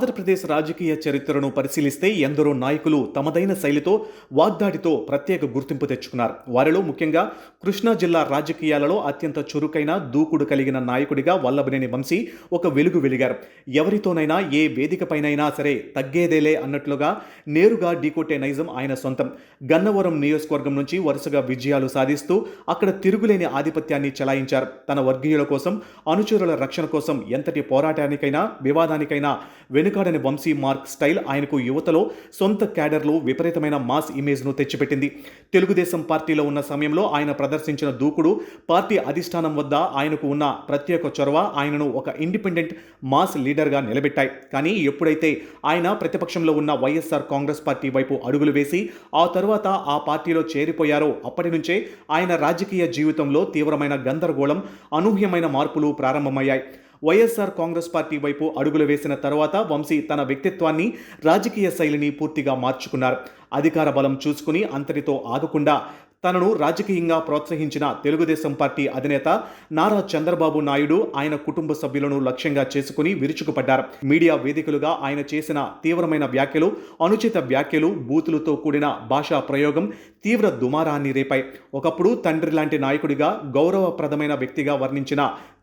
ఆంధ్రప్రదేశ్ రాజకీయ చరిత్రను పరిశీలిస్తే ఎందరో నాయకులు తమదైన శైలితో వాగ్దాడితో ప్రత్యేక గుర్తింపు తెచ్చుకున్నారు. వారిలో ముఖ్యంగా కృష్ణా జిల్లా రాజకీయాలలో అత్యంత చురుకైన దూకుడు కలిగిన నాయకుడిగా వల్లభనేని వంశీ ఒక వెలుగు వెలిగారు. ఎవరితోనైనా ఏ వేదికపైనైనా సరే తగ్గేదేలే అన్నట్లుగా నేరుగా ఢీకొట్టే నైజం ఆయన సొంతం. గన్నవరం నియోజకవర్గం నుంచి వరుసగా విజయాలు సాధిస్తూ అక్కడ తిరుగులేని ఆధిపత్యాన్ని చెలాయించారు. తన వర్గీయుల కోసం, అనుచరుల రక్షణ కోసం ఎంతటి పోరాటానికైనా వివాదానికైనా వెనుకాడని వంశీ మార్క్ స్టైల్ ఆయనకు యువతలో సొంత క్యాడర్లు విపరీతమైన మాస్ ఇమేజ్ను తెచ్చిపెట్టింది. తెలుగుదేశం పార్టీలో ఉన్న సమయంలో ఆయన ప్రదర్శించిన దూకుడు, పార్టీ అధిష్టానం వద్ద ఆయనకు ఉన్న ప్రత్యేక చొరవ ఆయనను ఒక ఇండిపెండెంట్ మాస్ లీడర్గా నిలబెట్టాయి. కానీ ఎప్పుడైతే ఆయన ప్రతిపక్షంలో ఉన్న వైఎస్ఆర్ కాంగ్రెస్ పార్టీ వైపు అడుగులు వేసి ఆ తరువాత ఆ పార్టీలో చేరిపోయారో అప్పటి నుంచే ఆయన రాజకీయ జీవితంలో తీవ్రమైన గందరగోళం, అనూహ్యమైన మార్పులు ప్రారంభమయ్యాయి. వైఎస్ఆర్ కాంగ్రెస్ పార్టీ వైపు అడుగులు వేసిన తర్వాత వంశీ తన వ్యక్తిత్వాన్ని, రాజకీయ శైలిని పూర్తిగా మార్చుకున్నారు. అధికార బలం చూసుకుని అంతటితో ఆగకుండా తనను రాజకీయంగా ప్రోత్సహించిన తెలుగుదేశం పార్టీ అధినేత నారా చంద్రబాబు నాయుడు ఆయన కుటుంబ సభ్యులను లక్ష్యంగా చేసుకుని విరుచుకుపడ్డారు. మీడియా వేదికలుగా ఆయన చేసిన తీవ్రమైన వ్యాఖ్యలు, అనుచిత వ్యాఖ్యలు, బూతులతో కూడిన భాషా ప్రయోగం తీవ్ర దుమారాన్ని రేపాయి. ఒకప్పుడు తండ్రి లాంటి నాయకుడిగా, గౌరవప్రదమైన వ్యక్తిగా వర్ణించిన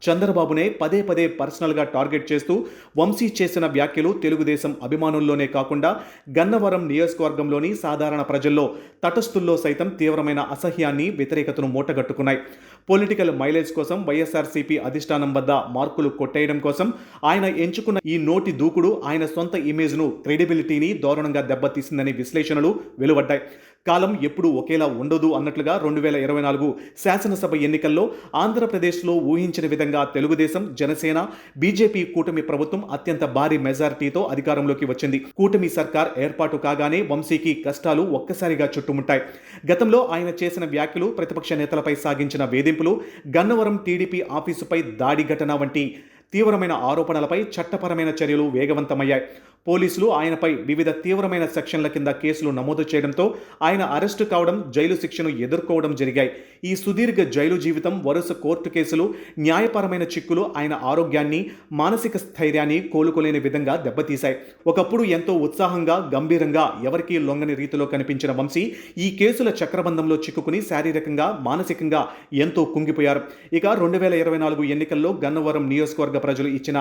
చంద్రబాబునే పదే పదే పర్సనల్గా టార్గెట్ చేస్తూ వంశీ చేసిన వ్యాఖ్యలు తెలుగుదేశం అభిమానుల్లోనే కాకుండా గన్నవరం నియోజకవర్గంలోని సాధారణ ప్రజల్లో, తటస్థుల్లో సైతం తీవ్రమైన అసహ్యాన్ని, వ్యతిరేకతను మూటగట్టుకున్నాయి. పొలిటికల్ మైలేజ్ కోసం, వైఎస్ఆర్సీపీ అధిష్టానం వద్ద మార్కులు కొట్టేయడం కోసం ఆయన ఎంచుకున్న ఈ నోటి దూకుడు ఆయన సొంత ఇమేజ్ను, క్రెడిబిలిటీని దారుణంగా దెబ్బతీసిందని విశ్లేషణలు వెలువడ్డాయి. కాలం ఎప్పుడూ ఒకేలా ఉండదు అన్నట్లుగా 2024 శాసనసభ ఎన్నికల్లో ఆంధ్రప్రదేశ్లో ఊహించిన విధంగా తెలుగుదేశం, జనసేన, బీజేపీ కూటమి ప్రభుత్వం అత్యంత భారీ మెజారిటీతో అధికారంలోకి వచ్చింది. కూటమి సర్కార్ ఏర్పాటు కాగానే వంశీకి కష్టాలు ఒక్కసారిగా చుట్టుముట్టాయి. గతంలో ఆయన చేసిన వ్యాఖ్యలు, ప్రతిపక్ష నేతలపై సాగించిన వేధింపులు, గన్నవరం టీడీపీ ఆఫీసుపై దాడి ఘటన వంటి తీవ్రమైన ఆరోపణలపై చట్టపరమైన చర్యలు వేగవంతమయ్యాయి. పోలీసులు ఆయనపై వివిధ తీవ్రమైన సెక్షన్ల కింద కేసులు నమోదు చేయడంతో ఆయన అరెస్టు కావడం, జైలు శిక్షను ఎదుర్కోవడం జరిగాయి. ఈ సుదీర్ఘ జైలు జీవితం, వరుస కోర్టు కేసులు, న్యాయపరమైన చిక్కులు ఆయన ఆరోగ్యాన్ని, మానసిక స్థైర్యాన్ని కోలుకోలేని విధంగా దెబ్బతీశాయి. ఒకప్పుడు ఎంతో ఉత్సాహంగా, గంభీరంగా, ఎవరికీ లొంగని రీతిలో కనిపించిన వంశీ ఈ కేసుల చక్రబంధంలో చిక్కుకుని శారీరకంగా, మానసికంగా ఎంతో కుంగిపోయారు. ఇక 2024 ఎన్నికల్లో గన్నవరం నియోజకవర్గ ప్రజలు ఇచ్చిన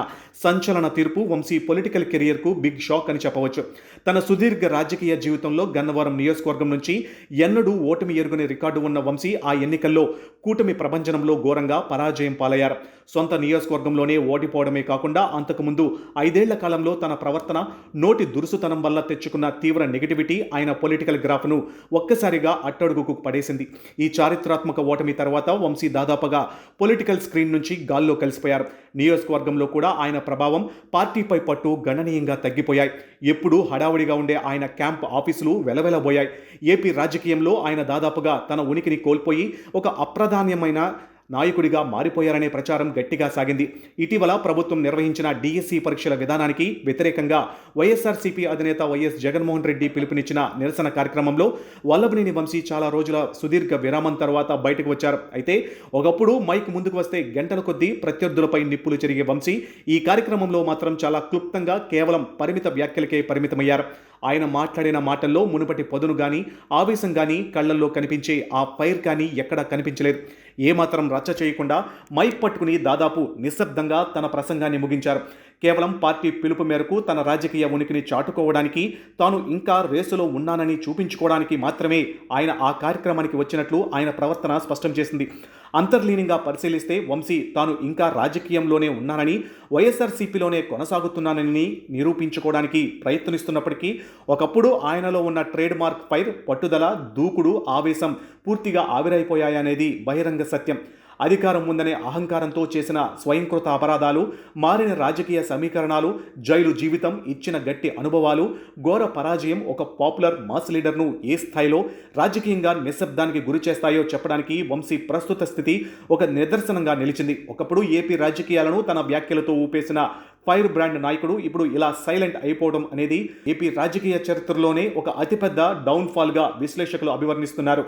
సంచలన తీర్పు వంశీ పొలిటికల్ కెరియర్కు బిగ్ షాక్ అని చెప్పవచ్చు. తన సుదీర్ఘ రాజకీయ జీవితంలో గన్నవరం నియోజకవర్గం నుంచి ఎన్నడూ ఓటమి ఎరుగని రికార్డు ఉన్న వంశీ ఆ ఎన్నికల్లో కూటమి ప్రభంజనంలో ఘోరంగా పరాజయం పాలయ్యారు. సొంత నియోజకవర్గంలోనే ఓడిపోవడమే కాకుండా అంతకుముందు 5 ఏళ్ల కాలంలో తన ప్రవర్తన, నోటి దురుసుతనం వల్ల తెచ్చుకున్న తీవ్ర నెగిటివిటీ ఆయన పొలిటికల్ గ్రాఫ్ను ఒక్కసారిగా అట్టడుగుకు పడేసింది. ఈ చారిత్రాత్మక ఓటమి తర్వాత వంశీ దాదాపుగా పొలిటికల్ స్క్రీన్ నుంచి గాల్లో కలిసిపోయారు. నియోజకవర్గంలో కూడా ఆయన ప్రభావం, పార్టీపై పట్టు గణనీయంగా తగ్గిపోయాయి. ఎప్పుడూ హడావుడిగా ఉండే ఆయన క్యాంప్ ఆఫీసులు వెలవెలబోయాయి. ఏపీ రాజకీయంలో ఆయన దాదాపుగా తన ఉనికిని కోల్పోయి ఒక అప్రధాన్యమైన నాయకుడిగా మారిపోయారనే ప్రచారం గట్టిగా సాగింది. ఇటీవల ప్రభుత్వం నిర్వహించిన డిఎస్సి పరీక్షల విధానానికి వ్యతిరేకంగా వైఎస్ఆర్సీపీ అధినేత వైఎస్ జగన్మోహన్ రెడ్డి పిలుపునిచ్చిన నిరసన కార్యక్రమంలో వల్లభనేని వంశీ చాలా రోజుల సుదీర్ఘ విరామం తర్వాత బయటకు వచ్చారు. అయితే ఒకప్పుడు మైక్ ముందుకు వస్తే గంటల కొద్దీ ప్రత్యర్థులపై నిప్పులు చెరిగే వంశీ ఈ కార్యక్రమంలో మాత్రం చాలా క్లుప్తంగా కేవలం పరిమిత వ్యాఖ్యలకే పరిమితమయ్యారు. ఆయన మాట్లాడిన మాటల్లో మునుపటి పదును కానీ, ఆవేశం కానీ, కళ్లల్లో కనిపించే ఆ ఫైర్ కానీ ఎక్కడా కనిపించలేదు. ఏమాత్రం రచ్చ చేయకుండా మైక్ పట్టుకుని దాదాపు నిశ్శబ్దంగా తన ప్రసంగాన్ని ముగించారు. కేవలం పార్టీ పిలుపు మేరకు తన రాజకీయ ఉనికిని చాటుకోవడానికి, తాను ఇంకా రేసులో ఉన్నానని చూపించుకోవడానికి మాత్రమే ఆయన ఆ కార్యక్రమానికి వచ్చినట్లు ఆయన ప్రవర్తన స్పష్టం చేసింది. అంతర్లీనంగా పరిశీలిస్తే వంశీ తాను ఇంకా రాజకీయంలోనే ఉన్నానని, వైఎస్ఆర్సీపీలోనే కొనసాగుతున్నానని నిరూపించుకోవడానికి ప్రయత్నిస్తున్నప్పటికీ ఒకప్పుడు ఆయనలో ఉన్న ట్రేడ్ మార్క్ ఫైర్, పట్టుదల, దూకుడు, ఆవేశం పూర్తిగా ఆవిరైపోయాయనేది బహిరంగ సత్యం. అధికారం ఉందనే అహంకారంతో చేసిన స్వయంకృత అపరాధాలు, మారిన రాజకీయ సమీకరణాలు, జైలు జీవితం, ఇచ్చిన గట్టి అనుభవాలు, ఘోర పరాజయం ఒక పాపులర్ మాస్ లీడర్ను ఏ స్థాయిలో రాజకీయంగా నిశ్శబ్దానికి గురి చేస్తాయో చెప్పడానికి వంశీ ప్రస్తుత స్థితి ఒక నిదర్శనంగా నిలిచింది. ఒకప్పుడు ఏపీ రాజకీయాలను తన వ్యాఖ్యలతో ఊపేసిన ఫైర్ బ్రాండ్ నాయకుడు ఇప్పుడు ఇలా సైలెంట్ అయిపోవడం అనేది ఏపీ రాజకీయ చరిత్రలోనే ఒక అతిపెద్ద డౌన్ఫాల్గా విశ్లేషకులు అభివర్ణిస్తున్నారు.